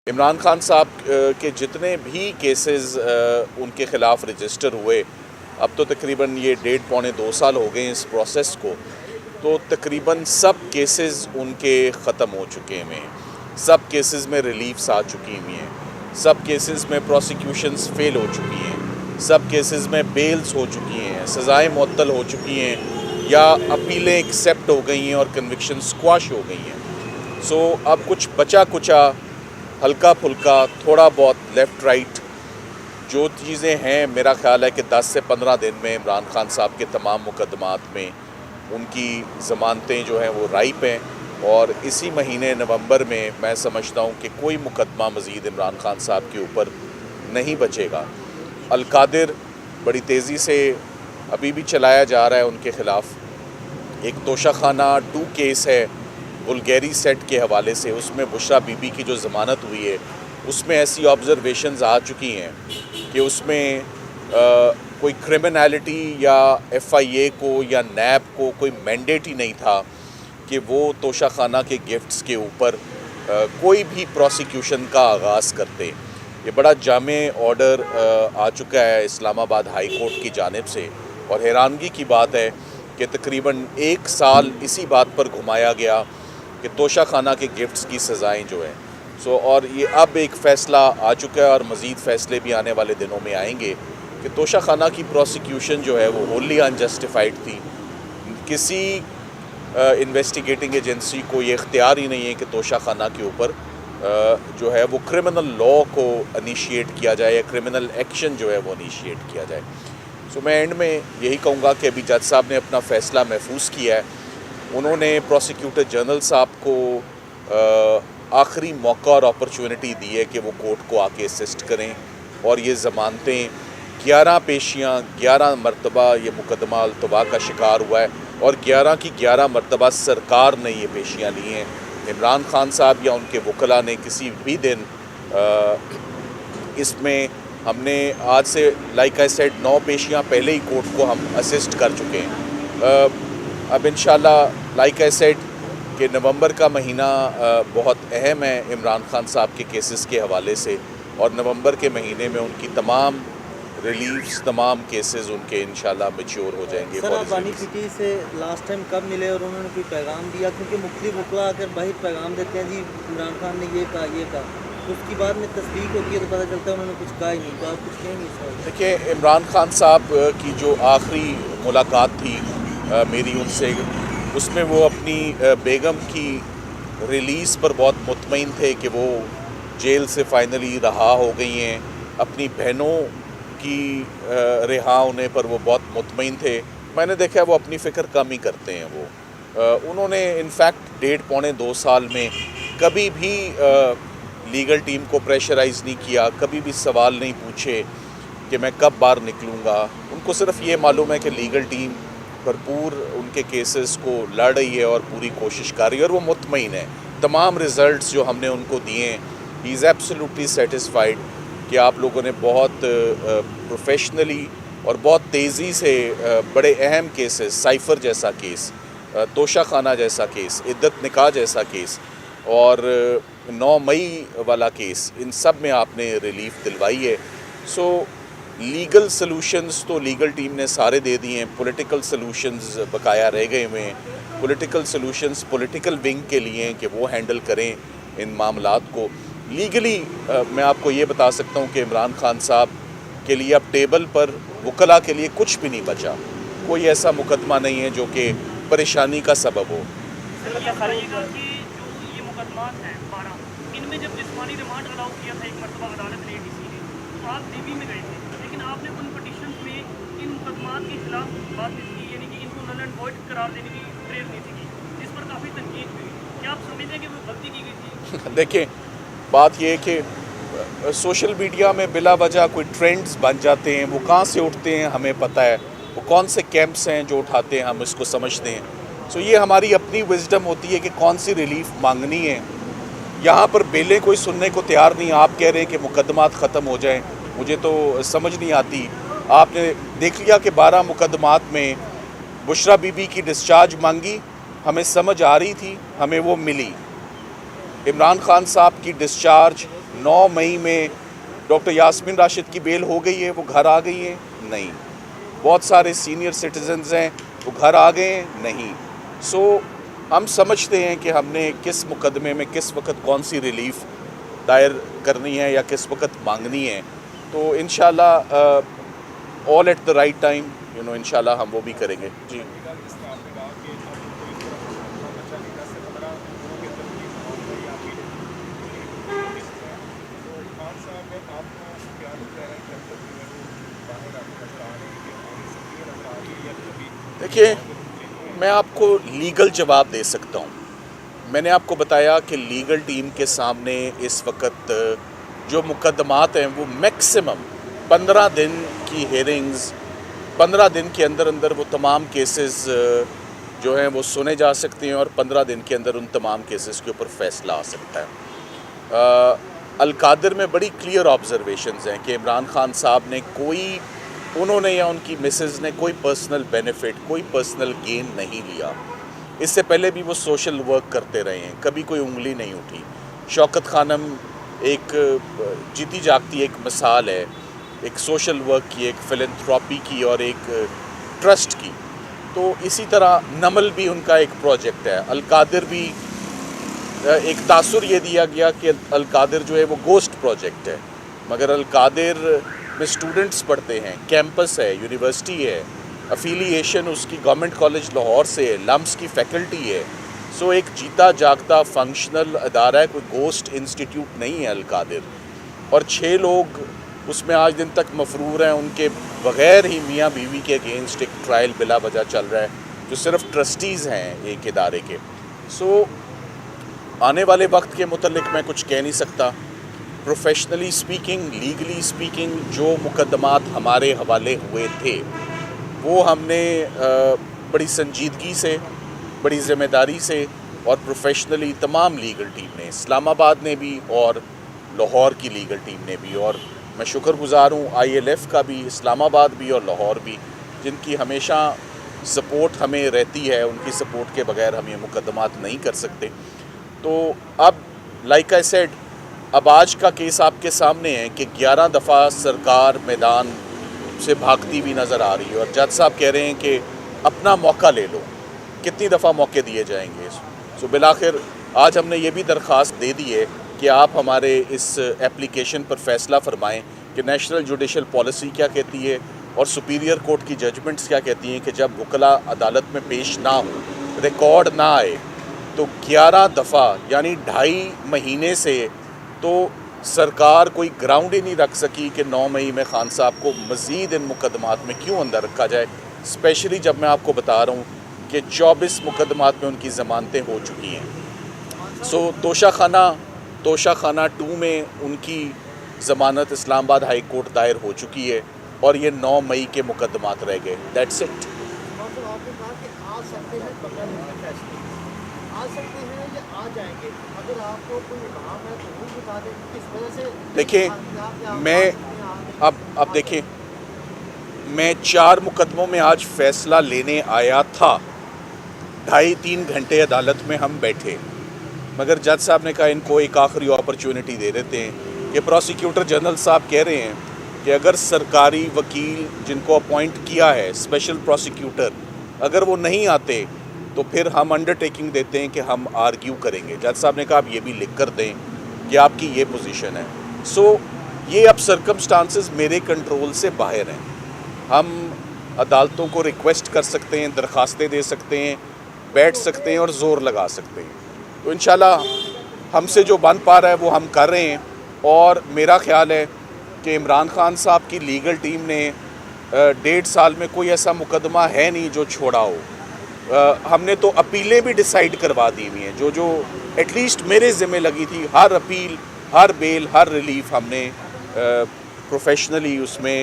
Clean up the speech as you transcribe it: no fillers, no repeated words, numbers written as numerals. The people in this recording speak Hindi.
इमरान खान साहब के जितने भी केसेस उनके ख़िलाफ़ रजिस्टर हुए, अब तो तकरीबन ये 1.5-2 साल हो गए इस प्रोसेस को, तो तकरीबन सब केसेस उनके ख़त्म हो चुके हैं। सब केसेस में रिलीफ्स आ चुकी हुई हैं, सब केसेस में प्रोसिक्यूशंस फेल हो चुकी हैं, सब केसेस में बेल्स हो चुकी हैं, सज़ाएँ मुअत्तल हो चुकी हैं या अपीलें एक्सेप्ट हो गई हैं और कन्विक्शन स्क्वाश हो गई हैं। सो अब कुछ बचा कुचा हल्का फुल्का थोड़ा बहुत लेफ़्ट राइट जो चीज़ें हैं, मेरा ख़्याल है कि 10 से 15 दिन में इमरान खान साहब के तमाम मुकदमात में उनकी ज़मानतें जो हैं वो राइप हैं और इसी महीने नवंबर में मैं समझता हूँ कि कोई मुकदमा मज़ीद इमरान खान साहब के ऊपर नहीं बचेगा। अल-कादिर बड़ी तेज़ी से अभी भी चलाया जा रहा है उनके ख़िलाफ़। एक तोशाखाना 2 केस है बुल्गारी सेट के हवाले से, उसमें बुशरा बीबी की जो ज़मानत हुई है उसमें ऐसी ऑब्ज़र्वेशंस आ चुकी हैं कि उसमें कोई क्रिमिनलिटी या FIA को या नैब को कोई मैंडेट ही नहीं था कि वो तोशाखाना के गिफ्ट्स के ऊपर कोई भी प्रोसिक्यूशन का आगाज़ करते। ये बड़ा जामे ऑर्डर आ चुका है इस्लामाबाद हाई कोर्ट की जानिब से और हैरानगी की बात है कि तकरीबन 1 साल इसी बात पर घुमाया गया कि तोशाखाना के गिफ्ट्स की सज़ाएँ जो हैं और ये अब एक फ़ैसला आ चुका है और मज़ीद फ़ैसले भी आने वाले दिनों में आएंगे कि तोशाखाना की प्रोसिक्यूशन जो है वो होली अनजस्टिफाइड थी। किसी इन्वेस्टिगेटिंग एजेंसी को ये इख्तियार ही नहीं है कि तोशाखाना के ऊपर जो है वो क्रिमिनल लॉ को इनिशिएट किया जाए या क्रिमिनल एक्शन जो है वो इनिशिएट किया जाए। सो मैं एंड में यही कहूँगा कि अभी जज साहब ने अपना फ़ैसला महफूज किया है। उन्होंने प्रोसिक्यूटर जनरल साहब को आखिरी मौका और अपॉर्चुनिटी दी है कि वो कोर्ट को आके असिस्ट करें और ये ज़मानतें 11 पेशियाँ 11 मरतबा ये मुकदमा अल्तवा का शिकार हुआ है और 11 की 11 मरतबा सरकार ने ये पेशियाँ ली हैं। इमरान खान साहब या उनके वकला ने किसी भी दिन इसमें हमने आज से लाइक आई सेड 9 पेशियाँ पहले ही कोर्ट को हम असिस्ट कर चुके हैं। अब इंशाल्लाह लाइक आई सेड कि नवंबर का महीना बहुत अहम है इमरान खान साहब के केसेस के हवाले से और नवंबर के महीने में उनकी तमाम रिलीफ्स तमाम केसेस उनके इंशाल्लाह मैच्योर हो जाएंगे। सर, आप बानी पीटी से लास्ट टाइम कब मिले और उन्होंने कोई पैगाम दिया? क्योंकि मुख्तलिफ वकला आकर बाहर पैगाम देते हैं, जी इमरान खान ने ये कहा, उसकी बाद में तस्दीक होती है तो पता चलता है उन्होंने कुछ कहा ही नहीं। तो आप कुछ कहेंगे सर? देखिए, इमरान खान साहब की जो आखिरी मुलाकात थी मेरी उनसे, उसमें वो अपनी बेगम की रिलीज़ पर बहुत मुतमईन थे कि वो जेल से फाइनली रहा हो गई हैं। अपनी बहनों की रिहा होने पर वो बहुत मुतमईन थे। मैंने देखा वो अपनी फ़िक्र कम ही करते हैं। वो उन्होंने इनफैक्ट 1.5-2 साल में कभी भी लीगल टीम को प्रेशराइज़ नहीं किया, कभी भी सवाल नहीं पूछे कि मैं कब बाहर निकलूँगा। उनको सिर्फ़ ये मालूम है कि लीगल टीम भरपूर उनके केसेस को लड़ रही है और पूरी कोशिश कर रही है और वो मुतमईन है। तमाम रिज़ल्ट्स जो हमने उनको दिए हैं, ही इज़ एब्सोल्युटली सेटिस्फाइड कि आप लोगों ने बहुत प्रोफेशनली और बहुत तेज़ी से बड़े अहम केसेस, साइफ़र जैसा केस, तोशाखाना जैसा केस, इद्दत निकाह जैसा केस और 9 मई वाला केस, इन सब में आपने रिलीफ दिलवाई है। सो लीगल सॉल्यूशंस तो लीगल टीम ने सारे दे दिए हैं, पॉलिटिकल सॉल्यूशंस बकाया रह गए हुए हैं। पॉलिटिकल सॉल्यूशंस पॉलिटिकल विंग के लिए हैं कि वो हैंडल करें इन मामलात को। लीगली मैं आपको ये बता सकता हूँ कि इमरान खान साहब के लिए अब टेबल पर वकला के लिए कुछ भी नहीं बचा। कोई ऐसा मुकदमा नहीं है जो कि परेशानी का सबब हो। इनमें जब जिस्मानी रिमांड अलाउ किया था एक मरतबा अदालत ने, डीसी ने, तो आप DB में गए थे, लेकिन आपने उन पिटीशन में इन मुकदमात के खिलाफ बात नहीं की, यानी कि इनको नल एंड वॉइड करार देने की प्रेयर नहीं थी, जिस पर काफ़ी तनकीद हुई। क्या आप समझते हैं कि वो गलती की गई थी? देखिए, बात ये है कि सोशल मीडिया में बिला वजह कोई ट्रेंड्स बन जाते हैं, वो कहाँ से उठते हैं हमें पता है, वो कौन से कैंप्स हैं जो उठाते हैं हम इसको समझते हैं। सो ये हमारी अपनी विजडम होती है कि कौन सी रिलीफ मांगनी है। यहाँ पर बेलें कोई सुनने को तैयार नहीं। आप कह रहे हैं कि मुकदमात ख़त्म हो जाएं, मुझे तो समझ नहीं आती। आपने देख लिया कि 12 मुकदमात में बुशरा बीबी की डिस्चार्ज मांगी, हमें समझ आ रही थी, हमें वो मिली। इमरान खान साहब की डिस्चार्ज 9 मई में डॉक्टर यास्मीन राशिद की बेल हो गई है, वो घर आ गई है? नहीं। बहुत सारे सीनियर सिटीजन्स हैं, वो घर आ गए हैं? नहीं। सो हम समझते हैं कि हमने किस मुकदमे में किस वक्त कौन सी रिलीफ दायर करनी है या किस वक्त मांगनी है। तो इंशाल्लाह all at the right time, इंशाल्लाह हम वो भी करेंगे। जी। देखिए, मैं आपको लीगल जवाब दे सकता हूँ। मैंने आपको बताया कि लीगल टीम के सामने इस वक्त जो मुकदमात हैं वो मैक्सिमम 15 दिन की हेयरिंग्स, 15 दिन के अंदर अंदर वो तमाम केसेस जो हैं वो सुने जा सकते हैं और 15 दिन के अंदर उन तमाम केसेस के ऊपर फ़ैसला आ सकता है। अल-कादिर में बड़ी क्लियर ऑब्जर्वेशंस हैं कि इमरान खान साहब ने उन्होंने या उनकी मिसेज़ ने कोई पर्सनल बेनिफिट, कोई पर्सनल गेन नहीं लिया। इससे पहले भी वो सोशल वर्क करते रहे हैं, कभी कोई उंगली नहीं उठी। शौकत खानम एक जीती जागती एक मिसाल है, एक सोशल वर्क की, एक फिलैंथ्रोपी की और एक ट्रस्ट की। तो इसी तरह नमल भी उनका एक प्रोजेक्ट है। अल-कादिर भी एक तासुर ये दिया गया कि अल-कादिर जो है वो गोस्ट प्रोजेक्ट है, मगर अल-कादिर में स्टूडेंट्स पढ़ते हैं, कैंपस है, यूनिवर्सिटी है, अफिलिएशन उसकी गवर्नमेंट कॉलेज लाहौर से है, लम्स की फैकल्टी है। सो एक जीता जागता फंक्शनल अदारा है, कोई गोस्ट इंस्टीट्यूट नहीं है अल-कादिर। और 6 लोग उसमें आज दिन तक मफरूर हैं, उनके बग़ैर ही मियाँ बीवी के अगेंस्ट एक ट्रायल बिला वजह चल रहा है, जो सिर्फ ट्रस्टीज़ हैं एक इदारे के। सो आने वाले वक्त के मुतल्लिक मैं कुछ कह नहीं सकता। प्रोफेशनली स्पीकिंग, लीगली स्पीकिंग, जो मुकदमात हमारे हवाले हुए थे वो हमने बड़ी संजीदगी से, बड़ी ज़िम्मेदारी से और प्रोफेशनली तमाम लीगल टीम ने, इस्लामाबाद ने भी और लाहौर की लीगल टीम ने भी, और मैं शुक्रगुज़ार हूँ ILF का भी, इस्लामाबाद भी और लाहौर भी, जिनकी हमेशा सपोर्ट हमें रहती है। उनकी सपोर्ट के बगैर हम ये मुकदमात नहीं कर सकते। तो अब लाइक आई सेड, अब आज का केस आपके सामने है कि 11 दफ़ा सरकार मैदान से भागती हुई नज़र आ रही है और जज साहब कह रहे हैं कि अपना मौका ले लो। कितनी दफ़ा मौके दिए जाएंगे? सो बिलाखिर आज हमने ये भी दरख्वास्त दे दी है कि आप हमारे इस एप्लीकेशन पर फ़ैसला फरमाएं कि नेशनल जुडिशल पॉलिसी क्या कहती है और सुपीरियर कोर्ट की जजमेंट्स क्या कहती हैं कि जब वकला अदालत में पेश ना हो, रिकॉर्ड ना आए, तो 11 दफ़ा यानी 2.5 महीने से तो सरकार कोई ग्राउंड ही नहीं रख सकी कि 9 मई में खान साहब को मज़ीद इन मुकदमात में क्यों अंदर रखा जाए। स्पेशली जब मैं आपको बता रहा हूँ कि 24 मुकदमात में उनकी ज़मानतें हो चुकी हैं। सो तोशा खाना 2 में उनकी ज़मानत इस्लामाबाद हाई कोर्ट दायर हो चुकी है और ये 9 मई के मुकदमात रह गए। That's it. देखिए, अब देखिए, मैं 4 मुकदमों में आज फ़ैसला लेने आया था। 2.5-3 घंटे अदालत में हम बैठे, मगर जज साहब ने कहा इनको एक आखिरी अपॉर्चुनिटी दे देते हैं। कि प्रोसिक्यूटर जनरल साहब कह रहे हैं कि अगर सरकारी वकील जिनको अपॉइंट किया है स्पेशल प्रोसिक्यूटर, अगर वो नहीं आते तो फिर हम अंडरटेकिंग देते हैं कि हम आर्ग्यू करेंगे। जज साहब ने कहा आप ये भी लिख कर दें कि आपकी ये पोजीशन है। सो ये अब सर्कमस्टांसेस मेरे कंट्रोल से बाहर हैं। हम अदालतों को रिक्वेस्ट कर सकते हैं, दरख्वास्तें दे सकते हैं, बैठ सकते हैं और ज़ोर लगा सकते हैं। तो इंशाल्लाह हमसे जो बन पा रहा है वो हम कर रहे हैं। और मेरा ख्याल है कि इमरान खान साहब की लीगल टीम ने 1.5 साल में कोई ऐसा मुकदमा है नहीं जो छोड़ा हो। हमने तो अपीलें भी डिसाइड करवा दी हुई हैं, जो एटलीस्ट मेरे ज़िम्मे लगी थी। हर अपील, हर बेल, हर रिलीफ हमने प्रोफेशनली उसमें